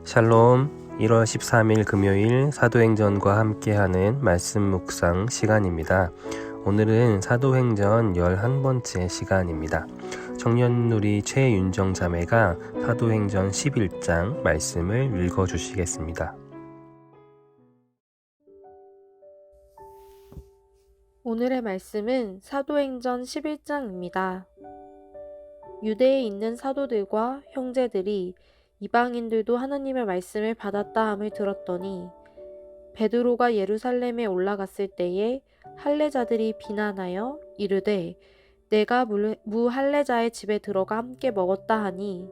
샬롬. 1월 13일 금요일 사도행전과 함께하는 말씀 묵상 시간입니다. 오늘은 사도행전 11번째 시간입니다. 청년누리 최윤정 자매가 사도행전 11장 말씀을 읽어주시겠습니다. 오늘의 말씀은 사도행전 11장입니다. 유대에 있는 사도들과 형제들이 이방인들도 하나님의 말씀을 받았다 함을 들었더니 베드로가 예루살렘에 올라갔을 때에 할례자들이 비난하여 이르되 내가 무할례자의 집에 들어가 함께 먹었다 하니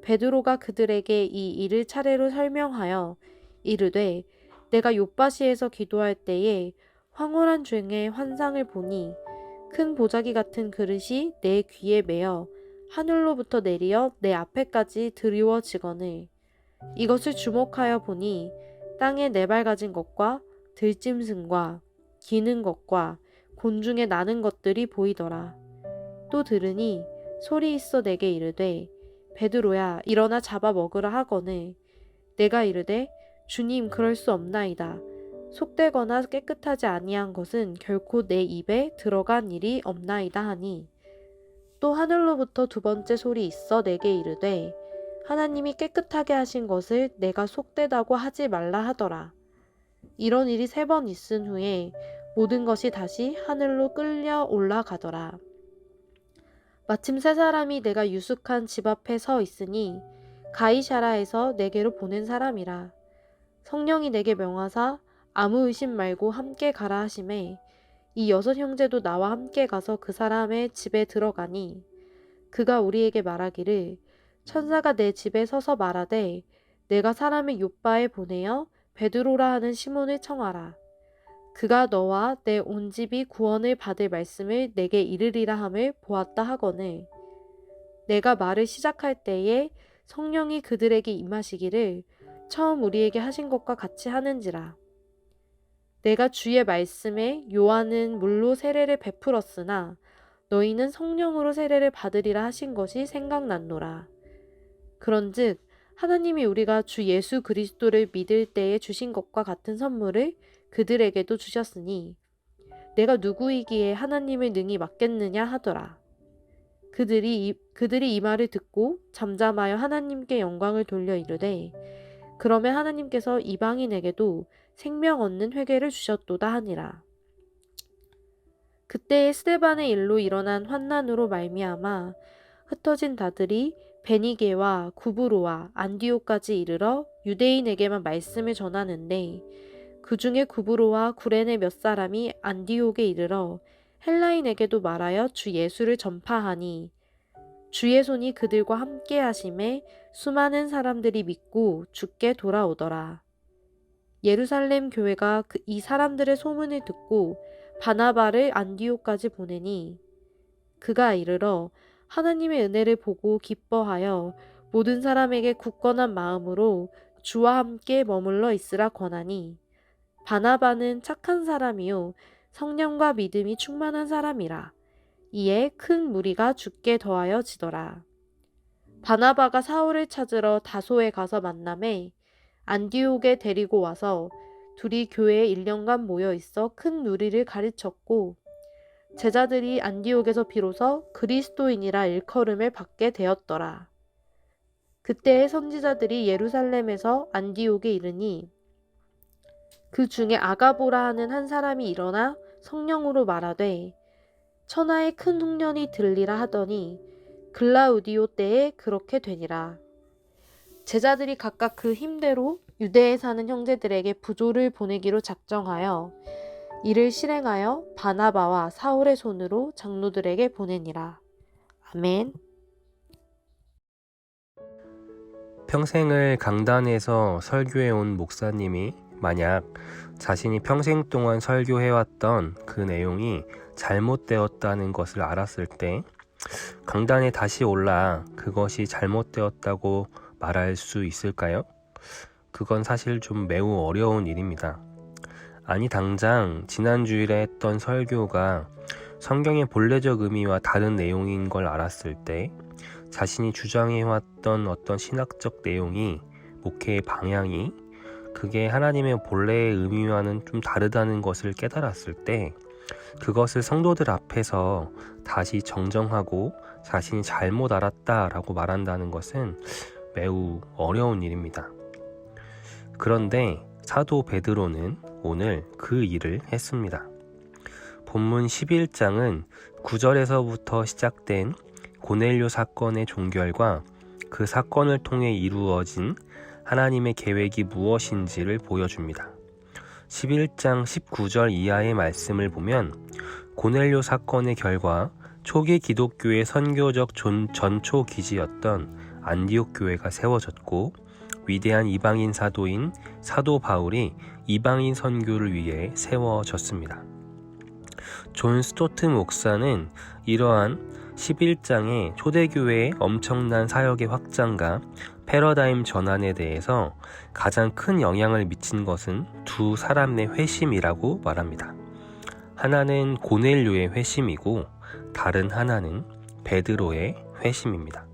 베드로가 그들에게 이 일을 차례로 설명하여 이르되 내가 욥바시에서 기도할 때에 황홀한 중에 환상을 보니 큰 보자기 같은 그릇이 내 귀에 매어 하늘로부터 내리어 내 앞에까지 드리워지거늘 이것을 주목하여 보니 땅에 네발가진 것과 들짐승과 기는 것과 곤중에 나는 것들이 보이더라. 또 들으니 소리 있어 내게 이르되 베드로야 일어나 잡아 먹으라 하거늘 내가 이르되 주님 그럴 수 없나이다. 속되거나 깨끗하지 아니한 것은 결코 내 입에 들어간 일이 없나이다 하니 또 하늘로부터 두 번째 소리 있어 내게 이르되 하나님이 깨끗하게 하신 것을 내가 속되다고 하지 말라 하더라. 이런 일이 3번 있은 후에 모든 것이 다시 하늘로 끌려 올라가더라. 마침 3사람이 내가 유숙한 집 앞에 서 있으니 가이사라에서 내게로 보낸 사람이라. 성령이 내게 명하사 아무 의심 말고 함께 가라 하시매 이 6 형제도 나와 함께 가서 그 사람의 집에 들어가니 그가 우리에게 말하기를 천사가 내 집에 서서 말하되 내가 사람을 욥바에 보내어 베드로라 하는 시몬을 청하라. 그가 너와 내 온 집이 구원을 받을 말씀을 내게 이르리라 함을 보았다 하거늘 내가 말을 시작할 때에 성령이 그들에게 임하시기를 처음 우리에게 하신 것과 같이 하는지라. 내가 주의 말씀에 요한은 물로 세례를 베풀었으나 너희는 성령으로 세례를 받으리라 하신 것이 생각났노라. 그런즉 하나님이 우리가 주 예수 그리스도를 믿을 때에 주신 것과 같은 선물을 그들에게도 주셨으니 내가 누구이기에 하나님을 능히 맡겠느냐 하더라. 그들이 이 말을 듣고 잠잠하여 하나님께 영광을 돌려 이르되 그러면 하나님께서 이방인에게도 생명 얻는 회개를 주셨도다 하니라. 그때에 스데반의 일로 일어난 환난으로 말미암아 흩어진 자들이 베니게와 구브로와 안디옥까지 이르러 유대인에게만 말씀을 전하는데 그 중에 구브로와 구레네 몇 사람이 안디옥에 이르러 헬라인에게도 말하여 주 예수를 전파하니 주의 손이 그들과 함께 하심에 수많은 사람들이 믿고 주께 돌아오더라. 예루살렘 교회가 이 사람들의 소문을 듣고 바나바를 안디옥까지 보내니 그가 이르러 하나님의 은혜를 보고 기뻐하여 모든 사람에게 굳건한 마음으로 주와 함께 머물러 있으라 권하니 바나바는 착한 사람이요 성령과 믿음이 충만한 사람이라. 이에 큰 무리가 주께 더하여 지더라. 바나바가 사울을 찾으러 다소에 가서 만나매 안디옥에 데리고 와서 둘이 교회에 1년간 모여 있어 큰 무리를 가르쳤고 제자들이 안디옥에서 비로소 그리스도인이라 일컬음을 받게 되었더라. 그때의 선지자들이 예루살렘에서 안디옥에 이르니 그 중에 아가보라 하는 한 사람이 일어나 성령으로 말하되 천하에 큰 흉년이 들리라 하더니 글라우디오 때에 그렇게 되니라. 제자들이 각각 그 힘대로 유대에 사는 형제들에게 부조를 보내기로 작정하여 이를 실행하여 바나바와 사울의 손으로 장로들에게 보내니라. 아멘. 평생을 강단에서 설교해온 목사님이 만약 자신이 평생 동안 설교해왔던 그 내용이 잘못되었다는 것을 알았을 때 강단에 다시 올라 그것이 잘못되었다고 말할 수 있을까요? 그건 사실 좀 매우 어려운 일입니다. 아니 당장 지난 주일에 했던 설교가 성경의 본래적 의미와 다른 내용인 걸 알았을 때 자신이 주장해왔던 어떤 신학적 내용이 목회의 방향이 그게 하나님의 본래의 의미와는 좀 다르다는 것을 깨달았을 때 그것을 성도들 앞에서 다시 정정하고 자신이 잘못 알았다라고 말한다는 것은 매우 어려운 일입니다. 그런데 사도 베드로는 오늘 그 일을 했습니다. 본문 11장은 9절에서부터 시작된 고넬료 사건의 종결과 그 사건을 통해 이루어진 하나님의 계획이 무엇인지를 보여줍니다. 11장 19절 이하의 말씀을 보면 고넬료 사건의 결과 초기 기독교의 선교적 전초 기지였던 안디옥 교회가 세워졌고 위대한 이방인 사도인 사도 바울이 이방인 선교를 위해 세워졌습니다. 존 스토트 목사는 이러한 11장의 초대교회의 엄청난 사역의 확장과 패러다임 전환에 대해서 가장 큰 영향을 미친 것은 두 사람의 회심이라고 말합니다. 하나는 고넬료의 회심이고 다른 하나는 베드로의 회심입니다.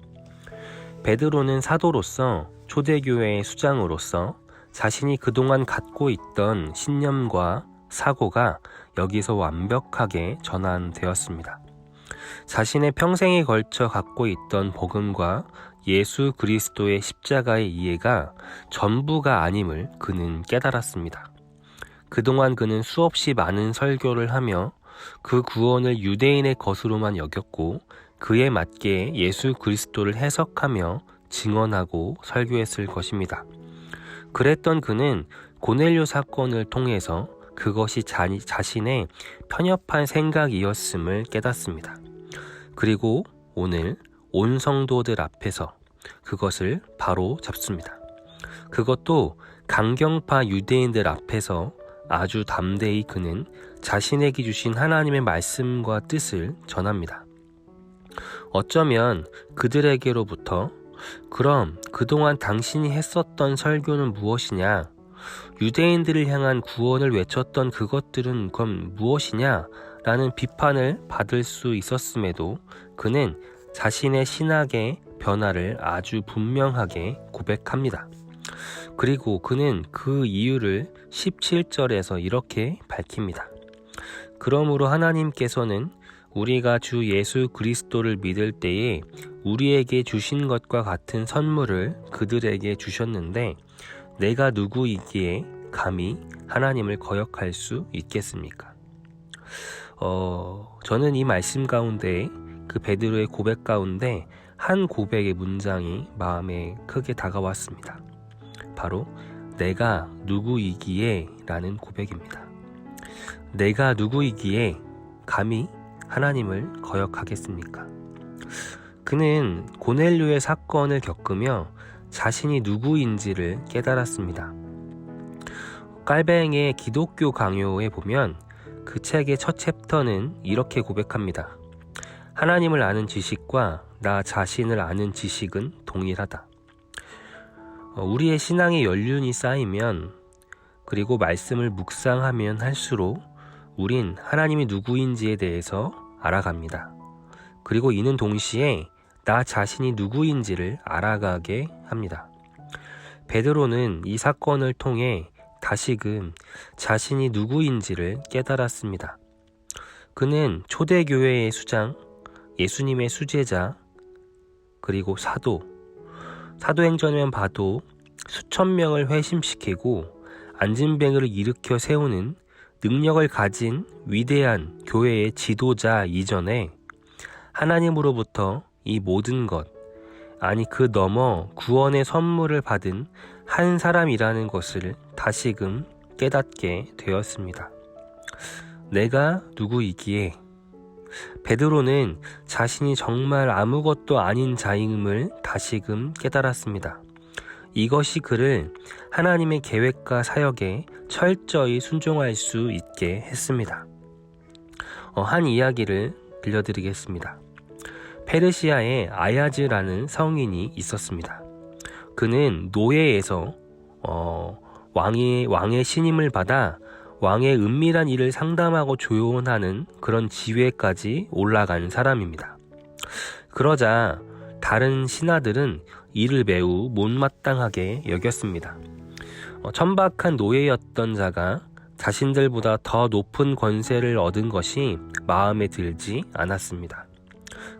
베드로는 사도로서 초대교회의 수장으로서 자신이 그동안 갖고 있던 신념과 사고가 여기서 완벽하게 전환되었습니다. 자신의 평생에 걸쳐 갖고 있던 복음과 예수 그리스도의 십자가의 이해가 전부가 아님을 그는 깨달았습니다. 그동안 그는 수없이 많은 설교를 하며 그 구원을 유대인의 것으로만 여겼고 그에 맞게 예수 그리스도를 해석하며 증언하고 설교했을 것입니다. 그랬던 그는 고넬료 사건을 통해서 그것이 자신의 편협한 생각이었음을 깨닫습니다. 그리고 오늘 온 성도들 앞에서 그것을 바로 잡습니다. 그것도 강경파 유대인들 앞에서 아주 담대히 그는 자신에게 주신 하나님의 말씀과 뜻을 전합니다. 어쩌면 그들에게로부터 그럼 그동안 당신이 했었던 설교는 무엇이냐? 유대인들을 향한 구원을 외쳤던 그것들은 그럼 무엇이냐? 라는 비판을 받을 수 있었음에도 그는 자신의 신학의 변화를 아주 분명하게 고백합니다. 그리고 그는 그 이유를 17절에서 이렇게 밝힙니다. 그러므로 하나님께서는 우리가 주 예수 그리스도를 믿을 때에 우리에게 주신 것과 같은 선물을 그들에게 주셨는데 내가 누구이기에 감히 하나님을 거역할 수 있겠습니까? 저는 이 말씀 가운데 그 베드로의 고백 가운데 한 고백의 문장이 마음에 크게 다가왔습니다. 바로 내가 누구이기에 라는 고백입니다. 내가 누구이기에 감히 하나님을 거역하겠습니까? 그는 고넬료의 사건을 겪으며 자신이 누구인지를 깨달았습니다. 깔뱅의 기독교 강요에 보면 그 책의 첫 챕터는 이렇게 고백합니다. 하나님을 아는 지식과 나 자신을 아는 지식은 동일하다. 우리의 신앙의 연륜이 쌓이면 그리고 말씀을 묵상하면 할수록 우린 하나님이 누구인지에 대해서 알아갑니다. 그리고 이는 동시에 나 자신이 누구인지를 알아가게 합니다. 베드로는 이 사건을 통해 다시금 자신이 누구인지를 깨달았습니다. 그는 초대교회의 수장, 예수님의 수제자, 그리고 사도행전을 봐도 수천 명을 회심시키고 안진뱅이를 일으켜 세우는 능력을 가진 위대한 교회의 지도자 이전에 하나님으로부터 이 모든 것, 아니 그 너머 구원의 선물을 받은 한 사람이라는 것을 다시금 깨닫게 되었습니다. 내가 누구이기에? 베드로는 자신이 정말 아무것도 아닌 자임을 다시금 깨달았습니다. 이것이 그를 하나님의 계획과 사역에 철저히 순종할 수 있게 했습니다. 한 이야기를 들려드리겠습니다. 페르시아에 아야즈라는 성인이 있었습니다. 그는 노예에서 왕의 신임을 받아 왕의 은밀한 일을 상담하고 조언하는 그런 지위까지 올라간 사람입니다. 그러자 다른 신하들은 이를 매우 못마땅하게 여겼습니다. 천박한 노예였던 자가 자신들보다 더 높은 권세를 얻은 것이 마음에 들지 않았습니다.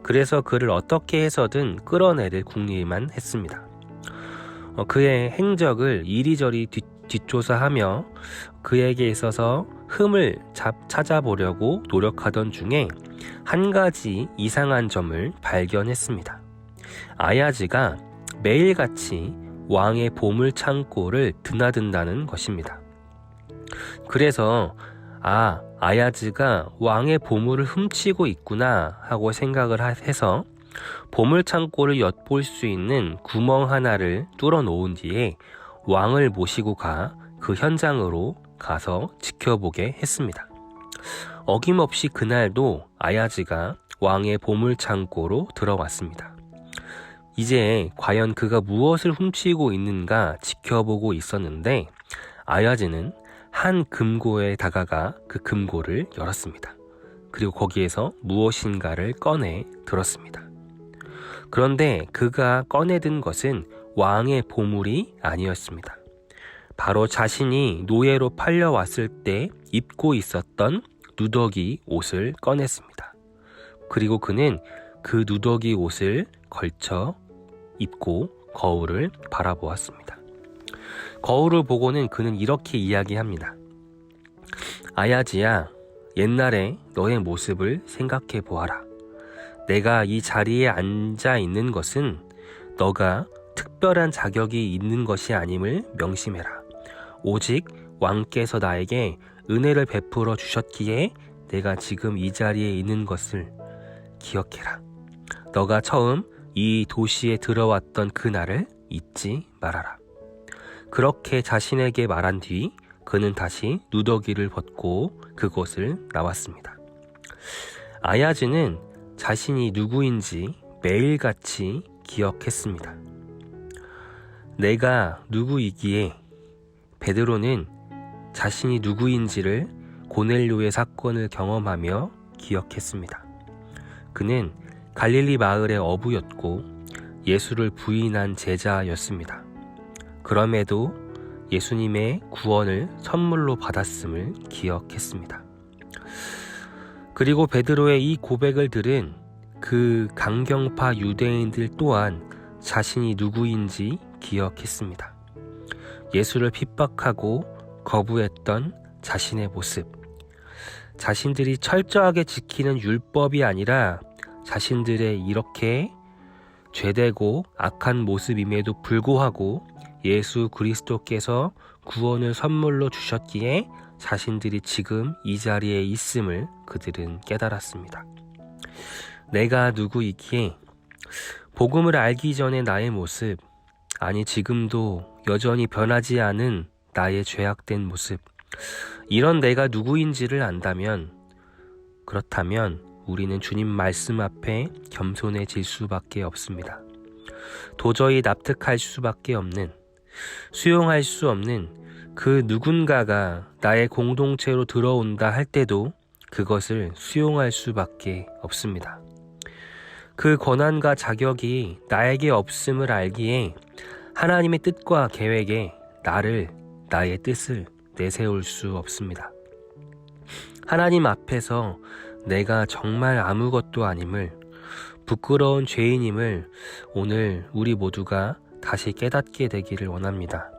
그래서 그를 어떻게 해서든 끌어내릴 궁리만 했습니다. 그의 행적을 이리저리 뒷조사하며 그에게 있어서 흠을 찾아보려고 노력하던 중에 한 가지 이상한 점을 발견했습니다. 아야즈가 매일같이 왕의 보물 창고를 드나든다는 것입니다. 그래서 아야즈가 왕의 보물을 훔치고 있구나 하고 생각을 해서 보물 창고를 엿볼 수 있는 구멍 하나를 뚫어 놓은 뒤에 왕을 모시고 그 현장으로 가서 지켜보게 했습니다. 어김없이 그날도 아야즈가 왕의 보물 창고로 들어왔습니다. 이제 과연 그가 무엇을 훔치고 있는가 지켜보고 있었는데 아야즈는 한 금고에 다가가 그 금고를 열었습니다. 그리고 거기에서 무엇인가를 꺼내 들었습니다. 그런데 그가 꺼내든 것은 왕의 보물이 아니었습니다. 바로 자신이 노예로 팔려왔을 때 입고 있었던 누더기 옷을 꺼냈습니다. 그리고 그는 그 누더기 옷을 걸쳐 입고 거울을 바라보았습니다. 거울을 보고는 그는 이렇게 이야기합니다. 아야즈야, 옛날에 너의 모습을 생각해 보아라. 내가 이 자리에 앉아 있는 것은 너가 특별한 자격이 있는 것이 아님을 명심해라. 오직 왕께서 나에게 은혜를 베풀어 주셨기에 내가 지금 이 자리에 있는 것을 기억해라. 너가 처음 이 도시에 들어왔던 그날을 잊지 말아라. 그렇게 자신에게 말한 뒤 그는 다시 누더기를 벗고 그곳을 나왔습니다. 아야즈는 자신이 누구인지 매일같이 기억했습니다. 내가 누구이기에 베드로는 자신이 누구인지를 고넬료의 사건을 경험하며 기억했습니다. 그는 갈릴리 마을의 어부였고 예수를 부인한 제자였습니다. 그럼에도 예수님의 구원을 선물로 받았음을 기억했습니다. 그리고 베드로의 이 고백을 들은 그 강경파 유대인들 또한 자신이 누구인지 기억했습니다. 예수를 핍박하고 거부했던 자신의 모습, 자신들이 철저하게 지키는 율법이 아니라 자신들의 이렇게 죄되고 악한 모습임에도 불구하고 예수 그리스도께서 구원을 선물로 주셨기에 자신들이 지금 이 자리에 있음을 그들은 깨달았습니다. 내가 누구이기에 복음을 알기 전에 나의 모습, 아니 지금도 여전히 변하지 않은 나의 죄악된 모습, 이런 내가 누구인지를 안다면, 그렇다면 우리는 주님 말씀 앞에 겸손해질 수밖에 없습니다. 도저히 납득할 수밖에 없는, 수용할 수 없는 그 누군가가 나의 공동체로 들어온다 할 때도 그것을 수용할 수밖에 없습니다. 그 권한과 자격이 나에게 없음을 알기에 하나님의 뜻과 계획에 나의 뜻을 내세울 수 없습니다. 하나님 앞에서 내가 정말 아무것도 아님을, 부끄러운 죄인임을 오늘 우리 모두가 다시 깨닫게 되기를 원합니다.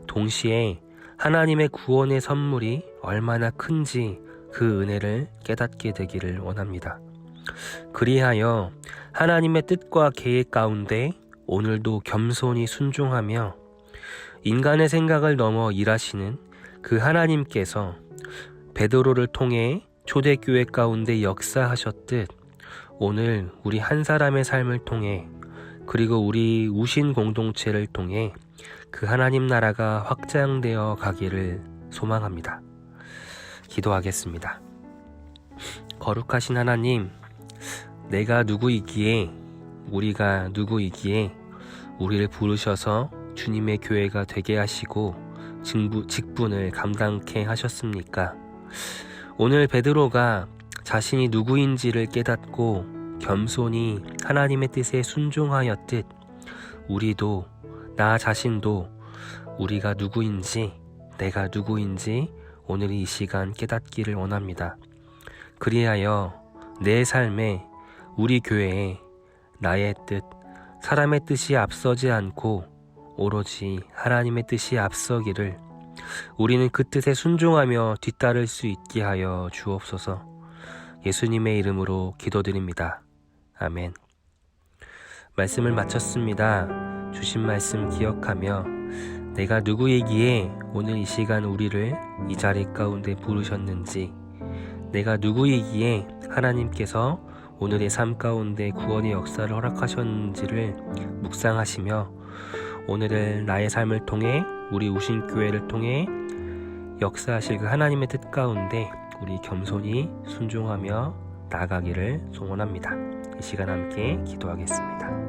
동시에 하나님의 구원의 선물이 얼마나 큰지 그 은혜를 깨닫게 되기를 원합니다. 그리하여 하나님의 뜻과 계획 가운데 오늘도 겸손히 순종하며 인간의 생각을 넘어 일하시는 그 하나님께서 베드로를 통해 초대교회 가운데 역사하셨듯 오늘 우리 한 사람의 삶을 통해 그리고 우리 우신 공동체를 통해 그 하나님 나라가 확장되어 가기를 소망합니다. 기도하겠습니다. 거룩하신 하나님, 내가 누구이기에, 우리가 누구이기에 우리를 부르셔서 주님의 교회가 되게 하시고 직분을 감당케 하셨습니까? 오늘 베드로가 자신이 누구인지를 깨닫고 겸손히 하나님의 뜻에 순종하였듯 우리도, 나 자신도 우리가 누구인지, 내가 누구인지 오늘 이 시간 깨닫기를 원합니다. 그리하여 내 삶에, 우리 교회에 나의 뜻, 사람의 뜻이 앞서지 않고 오로지 하나님의 뜻이 앞서기를 우리는 그 뜻에 순종하며 뒤따를 수 있게 하여 주옵소서. 예수님의 이름으로 기도드립니다. 아멘. 말씀을 마쳤습니다. 주신 말씀 기억하며 내가 누구이기에 오늘 이 시간 우리를 이 자리 가운데 부르셨는지, 내가 누구이기에 하나님께서 오늘의 삶 가운데 구원의 역사를 허락하셨는지를 묵상하시며 오늘을 나의 삶을 통해, 우리 우신교회를 통해 역사하실 그 하나님의 뜻 가운데 우리 겸손히 순종하며 나아가기를 소원합니다. 이 시간 함께 기도하겠습니다.